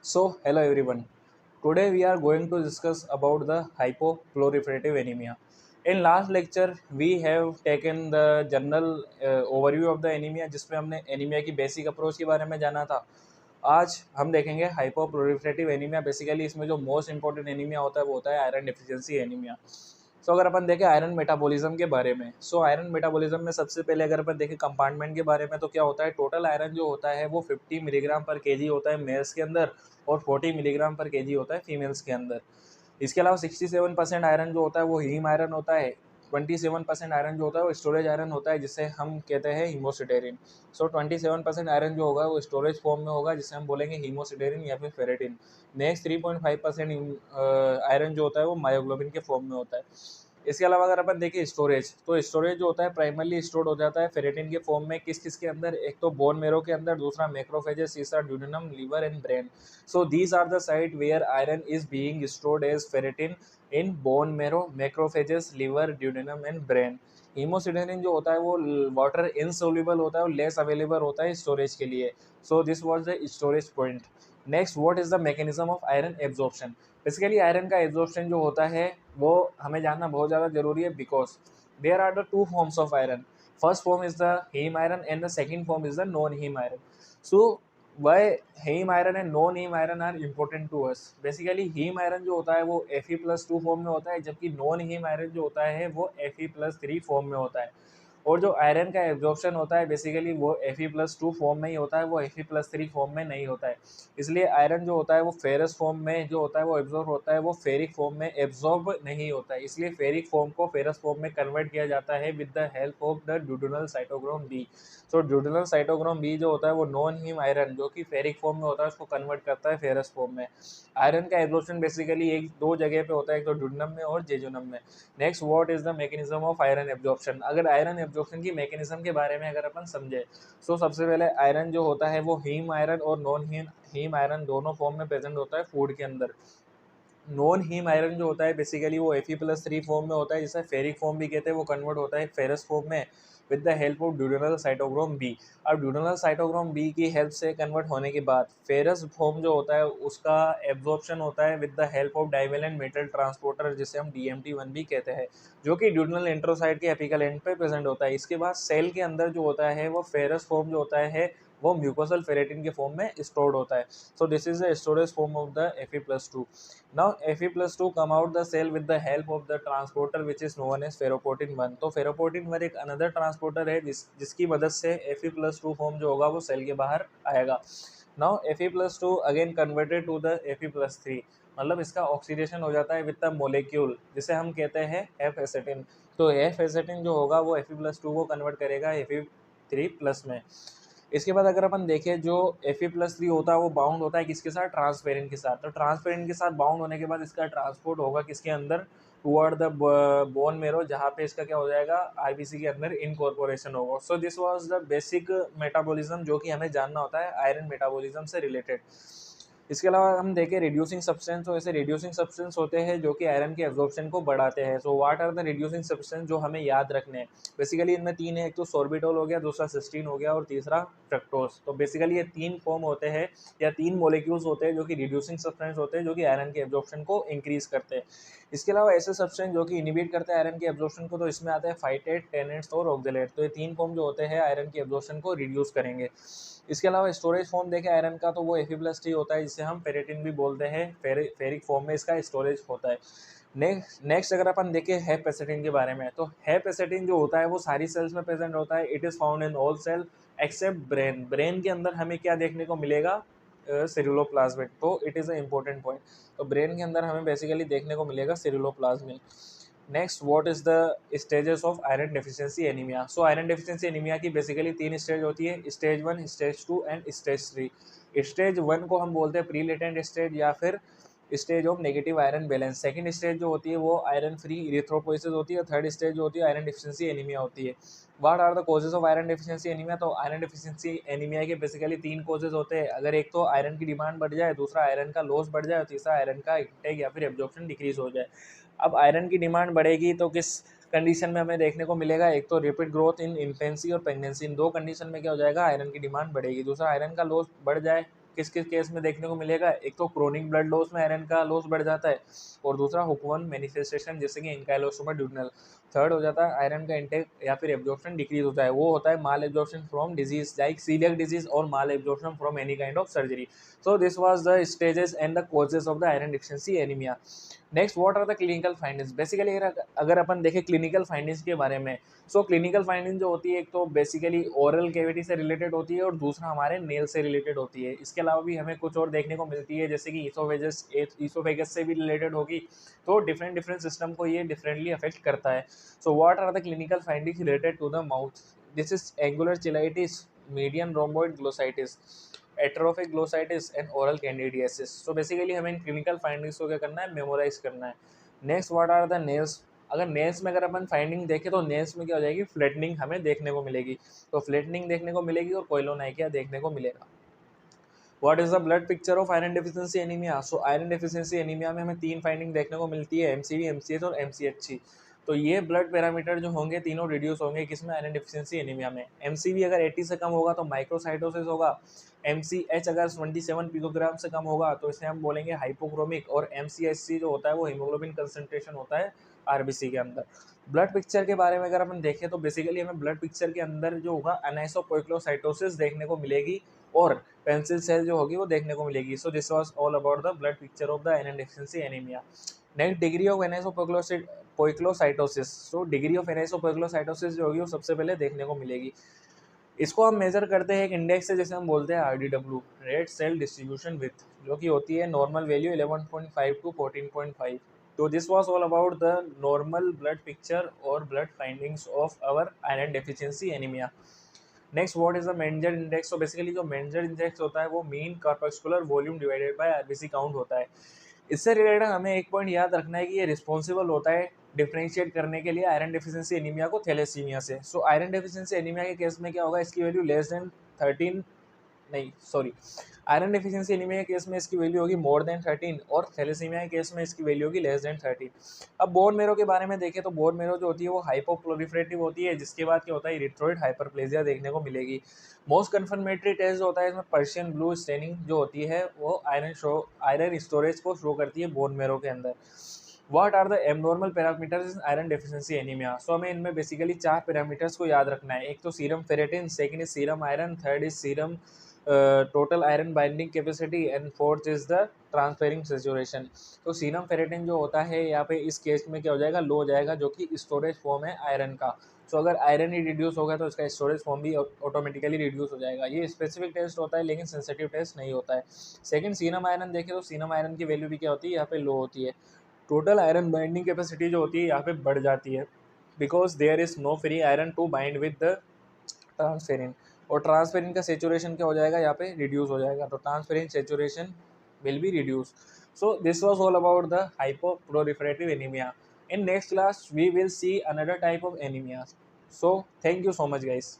Hello everyone. Today we are going to discuss about the hypoproliferative anemia. In last lecture we have taken the general overview of the anemia जिसमें हमने anaemia की basic approach के बारे में जाना था। आज हम देखेंगे हाइपोप्रोलिफरेटिव एनीमिया। बेसिकली इसमें जो मोस्ट इंपॉर्टेंट एनीमिया होता है वो होता है आयरन डिफिशियंसी एनीमिया। अगर अपन देखें आयरन मेटाबॉलिज्म के बारे में, आयरन मेटाबॉलिज्म में सबसे पहले अगर अपन देखें कंपार्टमेंट के बारे में, तो क्या होता है, टोटल आयरन जो होता है वो 50 मिलीग्राम पर केजी होता है मेल्स के अंदर और 40 मिलीग्राम पर केजी होता है फीमेल्स के अंदर। इसके अलावा 67% आयरन जो होता है वो हीम आयरन होता है। 27% आयरन जो होता है वो स्टोरेज आयरन होता है, जिसे हम कहते हैं हीमोसिडेरिन। 27% आयरन जो होगा वो स्टोरेज फॉर्म में होगा, जिसे हम बोलेंगे हीमोसिडेरिन या फिर फेरेटिन। नेक्स्ट 3.5% आयरन जो होता है वो मायोग्लोबिन के फॉर्म में होता है। इसके अलावा अगर अपन देखें स्टोरेज, तो स्टोरेज जो होता है प्राइमरली स्टोर्ड हो जाता है फेरेटिन के फॉर्म में। किस किस के अंदर? एक तो बोन मेरो के अंदर, दूसरा मैक्रोफेजेस, तीसरा duodenum, liver and brain. So these are the site where iron is being stored as ferritin in bone marrow, macrophages, liver, duodenum and brain. Haemosiderin जो होता है वो वाटर इनसोल्यूबल होता है और लेस अवेलेबल होता है स्टोरेज के लिए। सो this was the storage point. Next, what is the mechanism of iron absorption? Basically iron का एब्जॉर्प्शन जो होता है वो हमें जानना बहुत ज़्यादा जरूरी है, because there are the two forms of iron. First form is the heme iron and the second form is the non heme iron. So why heme iron and non heme iron are important to us? Basically heme iron जो होता है वो Fe+2 form में होता है, जबकि non heme iron जो होता है वो Fe+3 फॉर्म में होता है। और जो आयरन का एब्जॉर्प्शन होता है बेसिकली वो Fe+2 फॉर्म में ही होता है, वो Fe+3 फॉर्म में नहीं होता है। इसलिए आयरन जो होता है वो फेरस फॉर्म में जो होता है वो एब्जॉर्ब होता है, वो फेरिक फॉर्म में एब्जॉर्ब नहीं होता है। इसलिए फेरिक फॉर्म को फेरस फॉर्म में कन्वर्ट किया जाता है with the help of the duodenal cytochrome B. So duodenal cytochrome B जो होता है वो नॉन हीम आयरन जो कि फेरिक फॉर्म में होता है उसको कन्वर्ट करता है फेरस फॉर्म में। आयरन का एब्जॉर्प्शन बेसिकली एक दो जगह पे होता है, एक तो ड्यूडेनम में और जेजुनम में। Next, what is the mechanism of iron absorption? अगर आयरन एब्जॉर्प्शन की मैकेनिज्म के बारे में अगर अपन समझे, तो सबसे पहले आयरन जो होता है वो हीम आयरन और नॉन हीम आयरन दोनों फॉर्म में प्रेजेंट होता है फूड के अंदर। नॉन हीम आयरन जो होता है बेसिकली वो Fe+3 फॉर्म में होता है, जिसे फेरिक फॉर्म भी कहते हैं, वो कन्वर्ट होता है फेरस फॉर्म में with the help of duodenal cytochrome B. अब ड्यूडेनल साइटोक्रोम बी की हेल्प से कन्वर्ट होने के बाद फेरस फॉर्म जो होता है उसका एब्जॉर्प्शन होता है with the help of divalent metal transporter, जिसे हम DMT1 भी कहते हैं, जो कि ड्यूडेनल एंट्रोसाइट के एपिकल एंड पे प्रेजेंट होता है। इसके बाद सेल के अंदर जो होता है वो फेरस फॉर्म जो होता है वो म्यूकोसल फेरेटिन के फॉर्म में स्टोर्ड होता है। So this is the storage form of the Fe+2। Now Fe+2 come out the cell with the help of the transporter which is known as ferroportin 1। तो ferroportin 1 एक another transporter है जिसकी मदद से Fe+2 form जो होगा वो cell के बाहर आएगा। Now Fe+2 again converted to the Fe+3, मतलब इसका ऑक्सीडेशन हो जाता है विद द मोलिक्यूल जिसे हम कहते हैं एफ एसेटिन। तो एफ एसेटिन जो होगा वो Fe+2 को कन्वर्ट करेगा Fe3+ में। इसके बाद अगर अपन देखें जो Fe+3 होता है वो बाउंड होता है किसके साथ? ट्रांसपेरेंट के साथ। तो ट्रांसपेरेंट के साथ बाउंड होने के बाद इसका ट्रांसपोर्ट होगा किसके अंदर? टुवर्ड द बोन मेरो, जहाँ पे इसका क्या हो जाएगा? RBC के अंदर इनकॉर्पोरेशन होगा। सो this was the basic metabolism जो कि हमें जानना होता है आयरन मेटाबॉलिज्म से रिलेटेड। इसके अलावा हम देखें रिड्यूसिंग सब्सटेंस, तो ऐसे रिड्यूसिंग सब्सटेंस होते हैं जो कि आयरन के एब्जॉर्प्शन को बढ़ाते हैं। So what are the reducing substance जो हमें याद रखने हैं? बेसिकली इनमें तीन है, एक तो सोर्बिटोल हो गया, दूसरा सिस्टीन हो गया और तीसरा फ्रक्टोज। तो बेसिकली ये तीन फॉर्म होते हैं या तीन मोलिक्यूल्स होते हैं जो कि रिड्यूसिंग सब्सटेंस होते हैं, जो कि आयरन के एब्जॉर्प्शन को इंक्रीज करते हैं। इसके अलावा ऐसे सब्सटेंस जो कि इनिबिट करते हैं आयरन के एब्जॉर्प्शन को, तो इसमें आते हैं फाइटेट, टेनेट्स और ऑक्जेलेट। तो ये तीन फॉर्म जो होते हैं आयरन के एब्जॉर्प्शन को रिड्यूस करेंगे। इसके अलावा स्टोरेज फॉर्म देखें आयरन का, तो वो Fe+3 होता है, जिसे हम फेरेटिन भी बोलते हैं। फेरिक फॉर्म में इसका स्टोरेज होता है। नेक्स्ट अगर अपन देखें हेप एसेटिन के बारे में, तो हेप एसेटिन जो होता है वो सारी सेल्स में प्रेजेंट होता है। It is found in all cell except brain. Brain के अंदर हमें क्या देखने को मिलेगा? सेरुलोप्लाज्मिड। तो it is a important point. तो ब्रेन के अंदर हमें बेसिकली देखने को मिलेगा ceruloplasmin. Next, what is the stages of iron deficiency anaemia? So iron deficiency anaemia की बेसिकली तीन स्टेज होती है, stage 1, stage 2 and stage 3। Stage 1 को हम बोलते हैं प्री लेटेंट स्टेज या फिर stage of negative iron balance. Second stage जो होती है वो आयरन फ्री इरिथ्रोपोइसिस होती है। थर्ड स्टेज जो होती है आयरन डेफिशिएंसी एनीमिया होती है। What are the causes of iron deficiency anaemia? तो आयरन डेफिशिएंसी एनीमिया के बेसिकली तीन कॉजेज होते हैं। अगर एक तो आयरन की डिमांड बढ़ जाए, दूसरा आयरन का लॉस बढ़ जाए और तीसरा आयरन का इंटेक या फिर एब्जॉर्प्शन डिक्रीज हो जाए। अब आयरन की डिमांड बढ़ेगी तो किस कंडीशन में हमें देखने को मिलेगा? एक तो रैपिड ग्रोथ इन इन्फेंसी और प्रेगनेंसी। इन दो कंडीशन में क्या हो जाएगा? आयरन की डिमांड बढ़ेगी। दूसरा आयरन का लॉस बढ़ जाए किस किस केस में देखने को मिलेगा, एक तो क्रोनिक ब्लड लॉस में आयरन का लॉस बढ़ जाता है, और दूसरा हुकवन मैनिफेस्टेशन जैसे कि एंकाइलोसोमा ड्यूडनल। थर्ड हो जाता है आयरन का इंटेक या फिर एब्जॉर्प्शन डिक्रीज होता है, वो होता है malabsorption from disease like coeliac disease और malabsorption from any kind of surgery. So this was the stages and the causes of the iron deficiency anaemia. Next, what are the clinical findings. Basically अगर अपन देखें clinical findings के बारे में, so clinical finding जो होती है एक तो बेसिकली ओरल कैविटी से रिलेटेड होती है और दूसरा हमारे नेल से रिलेटेड होती है। इसके अलावा भी हमें कुछ और देखने को मिलती है जैसे कि ईसोफेगस से भी रिलेटेड होगी। तो डिफरेंट डिफरेंट सिस्टम को ये डिफरेंटली अफेक्ट करता है। So what are the clinical findings related to the mouth. This is angular cheilitis, median rhomboid glossitis, atrophic glossitis and oral candidiasis. So basically हमें इन क्लिनिकल फाइंडिंग्स को क्या करना है, मेमोराइज करना है। Next, what are the nails. अगर nails में अगर अपन फाइंडिंग देखें तो नेल्स में क्या हो जाएगी, फ्लैटनिंग हमें देखने को मिलेगी। तो फ्लैटनिंग देखने को मिलेगी और कोइलोनाइकिया देखने को मिलेगा। What is the blood picture of iron deficiency anaemia. So iron deficiency anaemia में हमें तीन फाइंडिंग देखने को मिलती है, एमसीवी, एमसीएच और एमसीएचसी। तो ये ब्लड पैरामीटर जो होंगे तीनों रिड्यूस होंगे किसमें, आयरन डेफिशिएंसी एनीमिया में। एमसीवी अगर 80 से कम होगा तो माइक्रोसाइटोसिस होगा। एमसीएच अगर 27 पिकोग्राम से कम होगा तो इसे हम बोलेंगे हाइपोक्रोमिक, और एमसीएचसी जो होता है वो हीमोग्लोबिन कंसंट्रेशन होता है आरबीसी के अंदर। ब्लड पिक्चर के बारे में अगर अपन देखें तो बेसिकली हमें ब्लड पिक्चर के अंदर जो होगा अनाइसोपोइक्लोसाइटोसिस देखने को मिलेगी और पेंसिल सेल जो होगी वो देखने को मिलेगी। So this was all about the blood picture of the iron deficiency anaemia. Next, degree of anisopoikilocytosis. So degree of anisopoikilocytosis जो होगी वो सबसे पहले देखने को मिलेगी। इसको हम मेजर करते हैं एक इंडेक्स से, जैसे हम बोलते हैं RDW, red cell distribution with, जो कि होती है नॉर्मल वैल्यू 11.5 टू 14.5। तो this was all about the normal blood picture और blood findings of our iron deficiency anaemia. Next, what is the Mentzer index. तो बेसिकली जो मेंजर इंडेक्स होता है वो mean corpuscular volume divided by RBC count होता है। इससे related हमें एक पॉइंट याद रखना है कि ये रिस्पॉन्सिबल होता है डिफरेंशिएट करने के लिए आयरन डेफिशिएंसी एनीमिया को थैलेसीमिया से। सो आयरन डेफिशिएंसी एनीमिया के केस में क्या होगा, इसकी वैल्यू लेस देन 13, नहीं सॉरी, आयरन डेफिशिएंसी एनीमिया के केस में इसकी वैल्यू होगी मोर देन 13 और थैलेसीमिया के केस में इसकी वैल्यू होगी लेस देन 13। अब बोन मेरो के बारे में देखें तो बोन मेरो जो होती है वो हाइपोप्रोलिफरेटिव होती है, जिसके बाद क्या होता है, इरिथ्रोइड हाइपरप्लेजिया देखने को मिलेगी। मोस्ट कन्फर्मेटरी टेस्ट जो होता है इसमें पर्शियन ब्लू स्टेनिंग जो होती है वो आयरन स्टोरेज को शो करती है बोन मेरो के अंदर। What are the abnormal parameters in iron deficiency anaemia. So हमें इनमें बेसिकली चार पैरामीटर्स को याद रखना है। एक तो serum ferritin, second is serum iron, third is serum total iron binding capacity and fourth is the transferring saturation. तो सीरम फेरेटिन जो होता है यहाँ पे इस केस में क्या हो जाएगा, लो हो जाएगा, जो कि स्टोरेज फॉर्म है आयरन का। सो अगर आयरन ही रिड्यूस होगा तो इसका स्टोरेज फॉर्म भी ऑटोमेटिकली रिड्यूस हो जाएगा। ये स्पेसिफिक टेस्ट होता है लेकिन सेंसिटिव टेस्ट नहीं होता है। सेकंड, सीरम आयरन देखें तो सीरम आयरन की वैल्यू भी क्या होती है, यहाँ पे लो होती है। टोटल आयरन बाइंडिंग कैपेसिटी जो होती है यहाँ पे बढ़ जाती है, because there is no free iron to bind with the transferrin. और ट्रांसफेरिन का सेचुरेशन क्या हो जाएगा, यहाँ पे रिड्यूस हो जाएगा, तो transferrin saturation will be reduce. So this was all about the hypoproliferative anemia. In next class we will see another type of anemia. So thank you so much guys.